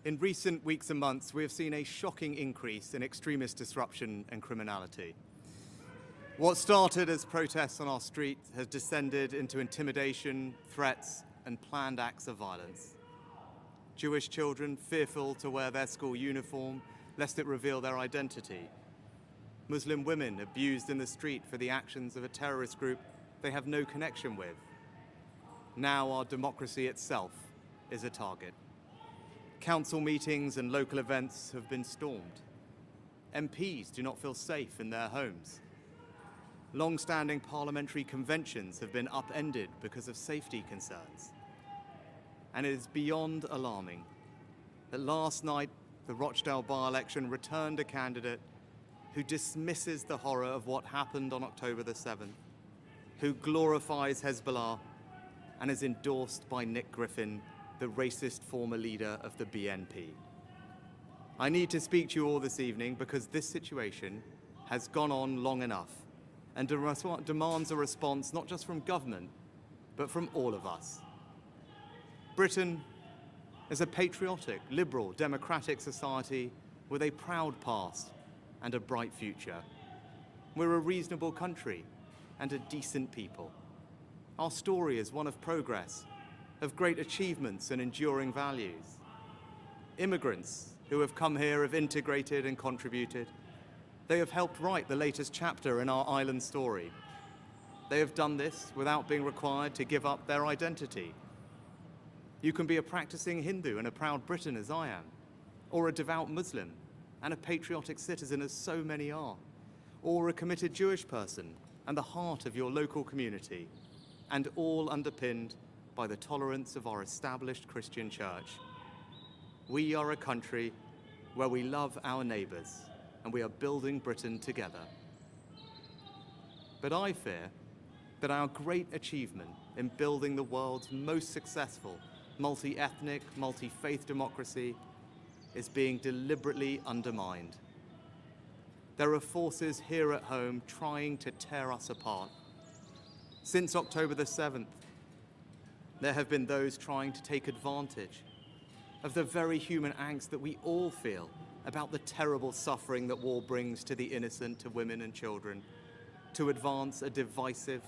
In recent weeks and months, we have seen a shocking increase in extremist disruption and criminality. What started as protests on our street has descended into intimidation, threats, and planned acts of violence. Jewish children fearful to wear their school uniform lest it reveal their identity. Muslim women abused in the street for the actions of a terrorist group they have no connection with. Now our democracy itself is a target. Council meetings and local events have been stormed. MPs do not feel safe in their homes. Long-standing parliamentary conventions have been upended because of safety concerns. And it is beyond alarming that last night the Rochdale by-election returned a candidate who dismisses the horror of what happened on October the 7th, who glorifies Hezbollah and is endorsed by Nick Griffin, the racist former leader of the BNP. I need to speak to you all this evening because this situation has gone on long enough and demands a response not just from government, but from all of us. Britain is a patriotic, liberal, democratic society with a proud past and a bright future. We're a reasonable country and a decent people. Our story is one of progress, of great achievements and enduring values. Immigrants who have come here have integrated and contributed. They have helped write the latest chapter in our island story. They have done this without being required to give up their identity. You can be a practicing Hindu and a proud Briton as I am, or a devout Muslim and a patriotic citizen as so many are, or a committed Jewish person and the heart of your local community, and all underpinned by the tolerance of our established Christian church. We are a country where we love our neighbours and we are building Britain together. But I fear that our great achievement in building the world's most successful multi-ethnic, multi-faith democracy is being deliberately undermined. There are forces here at home trying to tear us apart. Since October the 7th, there have been those trying to take advantage of the very human angst that we all feel about the terrible suffering that war brings to the innocent, to women and children, to advance a divisive,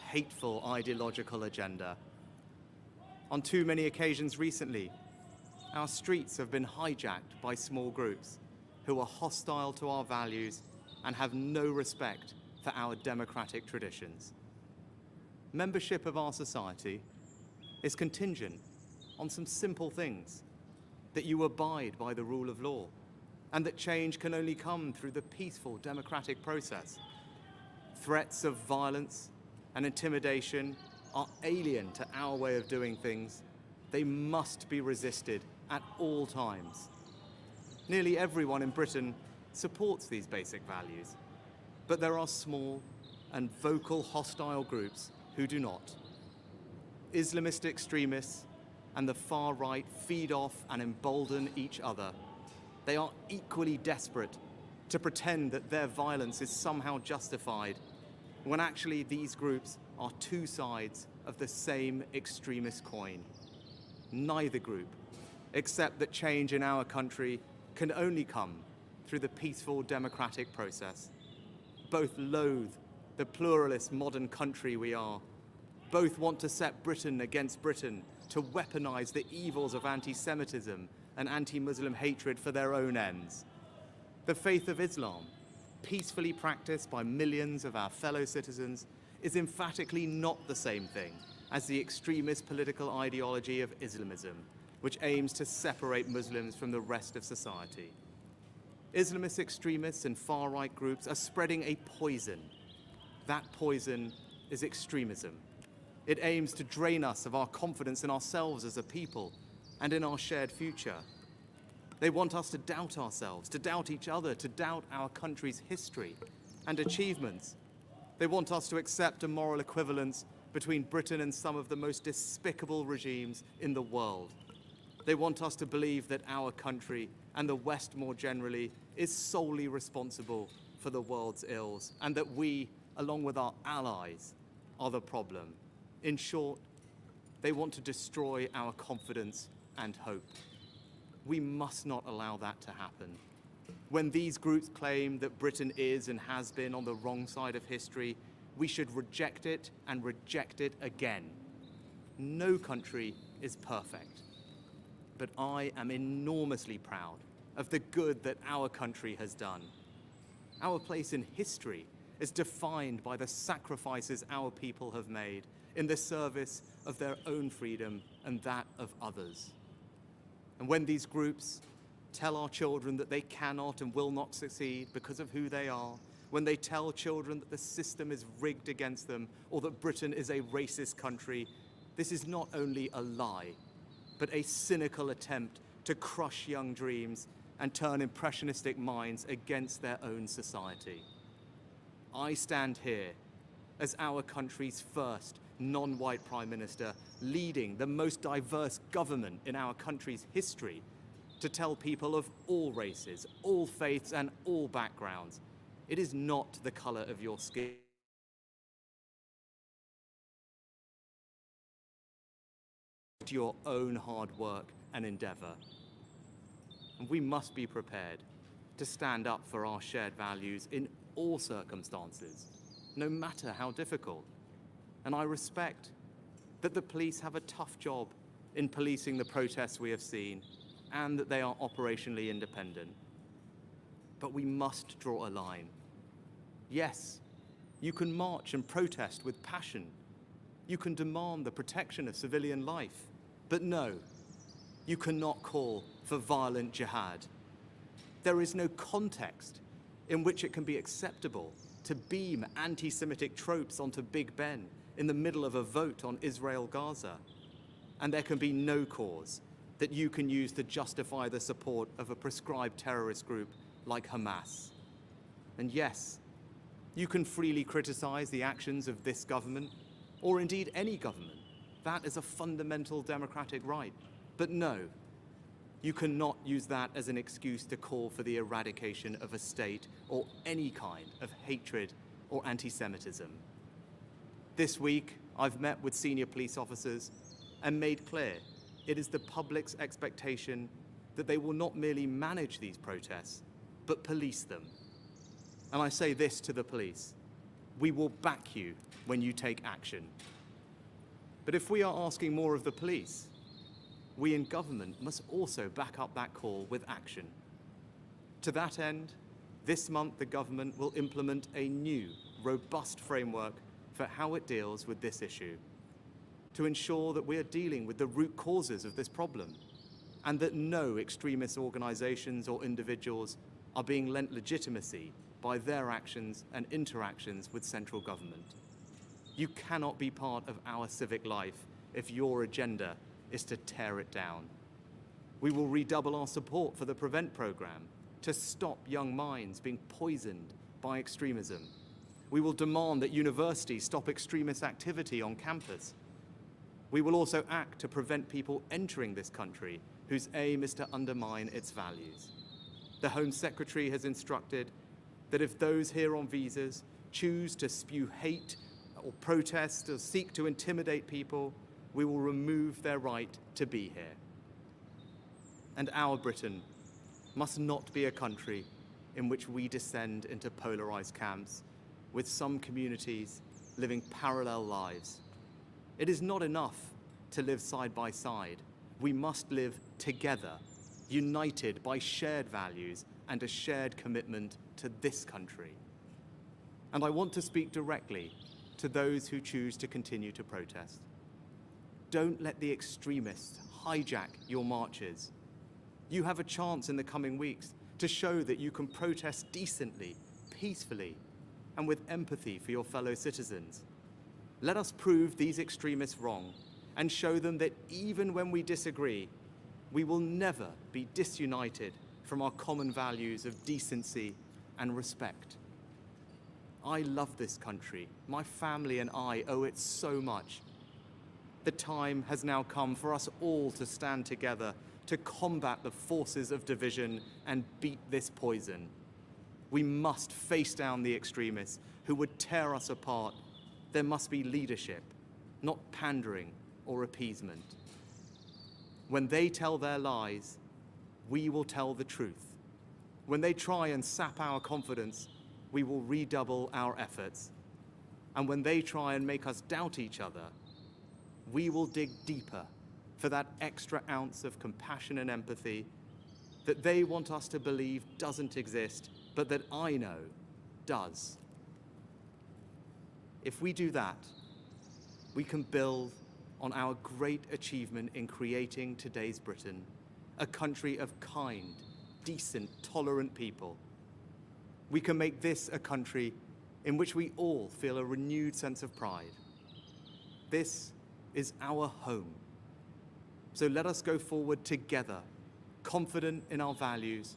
hateful ideological agenda. On too many occasions recently, our streets have been hijacked by small groups who are hostile to our values and have no respect for our democratic traditions. Membership of our society is contingent on some simple things: that you abide by the rule of law, and that change can only come through the peaceful democratic process. Threats of violence and intimidation are alien to our way of doing things. They must be resisted at all times. Nearly everyone in Britain supports these basic values, but there are small and vocal hostile groups who do not. Islamist extremists and the far right feed off and embolden each other. They are equally desperate to pretend that their violence is somehow justified, when actually these groups are two sides of the same extremist coin. Neither group accept that change in our country can only come through the peaceful democratic process. Both loathe the pluralist modern country we are. Both want to set Britain against Britain, to weaponize the evils of antisemitism and anti-Muslim hatred for their own ends. The faith of Islam, peacefully practiced by millions of our fellow citizens, is emphatically not the same thing as the extremist political ideology of Islamism, which aims to separate Muslims from the rest of society. Islamist extremists and far-right groups are spreading a poison. That poison is extremism. It aims to drain us of our confidence in ourselves as a people and in our shared future. They want us to doubt ourselves, to doubt each other, to doubt our country's history and achievements. They want us to accept a moral equivalence between Britain and some of the most despicable regimes in the world. They want us to believe that our country, and the West more generally, is solely responsible for the world's ills, and that we, along with our allies, are the problem. In short, they want to destroy our confidence and hope. We must not allow that to happen. When these groups claim that Britain is and has been on the wrong side of history, we should reject it and reject it again. No country is perfect, but I am enormously proud of the good that our country has done. Our place in history is defined by the sacrifices our people have made in the service of their own freedom and that of others. And when these groups tell our children that they cannot and will not succeed because of who they are, when they tell children that the system is rigged against them or that Britain is a racist country, this is not only a lie, but a cynical attempt to crush young dreams and turn impressionistic minds against their own society. I stand here as our country's first non-white Prime Minister, leading the most diverse government in our country's history, to tell people of all races, all faiths, and all backgrounds, it is not the colour of your skin. Your own hard work and endeavour. And we must be prepared to stand up for our shared values in all circumstances, no matter how difficult. And I respect that the police have a tough job in policing the protests we have seen and that they are operationally independent. But we must draw a line. Yes, you can march and protest with passion. You can demand the protection of civilian life. But no, you cannot call for violent jihad. There is no context in which it can be acceptable to beam anti-Semitic tropes onto Big Ben in the middle of a vote on Israel-Gaza. And there can be no cause that you can use to justify the support of a prescribed terrorist group like Hamas. And yes, you can freely criticize the actions of this government, or indeed any government. That is a fundamental democratic right. But no, you cannot use that as an excuse to call for the eradication of a state or any kind of hatred or anti-Semitism. This week, I've met with senior police officers and made clear it is the public's expectation that they will not merely manage these protests, but police them. And I say this to the police: we will back you when you take action. But if we are asking more of the police, we in government must also back up that call with action. To that end, this month the government will implement a new, robust framework for how it deals with this issue, to ensure that we are dealing with the root causes of this problem, and that no extremist organisations or individuals are being lent legitimacy by their actions and interactions with central government. You cannot be part of our civic life if your agenda is to tear it down. We will redouble our support for the PREVENT programme to stop young minds being poisoned by extremism. We will demand that universities stop extremist activity on campus. We will also act to prevent people entering this country whose aim is to undermine its values. The Home Secretary has instructed that if those here on visas choose to spew hate or protest or seek to intimidate people, we will remove their right to be here. And our Britain must not be a country in which we descend into polarized camps, with some communities living parallel lives. It is not enough to live side by side. We must live together, united by shared values and a shared commitment to this country. And I want to speak directly to those who choose to continue to protest. Don't let the extremists hijack your marches. You have a chance in the coming weeks to show that you can protest decently, peacefully, and with empathy for your fellow citizens. Let us prove these extremists wrong and show them that even when we disagree, we will never be disunited from our common values of decency and respect. I love this country. My family and I owe it so much. The time has now come for us all to stand together to combat the forces of division and beat this poison. We must face down the extremists who would tear us apart. There must be leadership, not pandering or appeasement. When they tell their lies, we will tell the truth. When they try and sap our confidence, we will redouble our efforts. And when they try and make us doubt each other, we will dig deeper for that extra ounce of compassion and empathy that they want us to believe doesn't exist, but that I know does. If we do that, we can build on our great achievement in creating today's Britain, a country of kind, decent, tolerant people. We can make this a country in which we all feel a renewed sense of pride. This is our home. So let us go forward together, confident in our values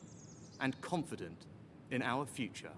and confident in our future.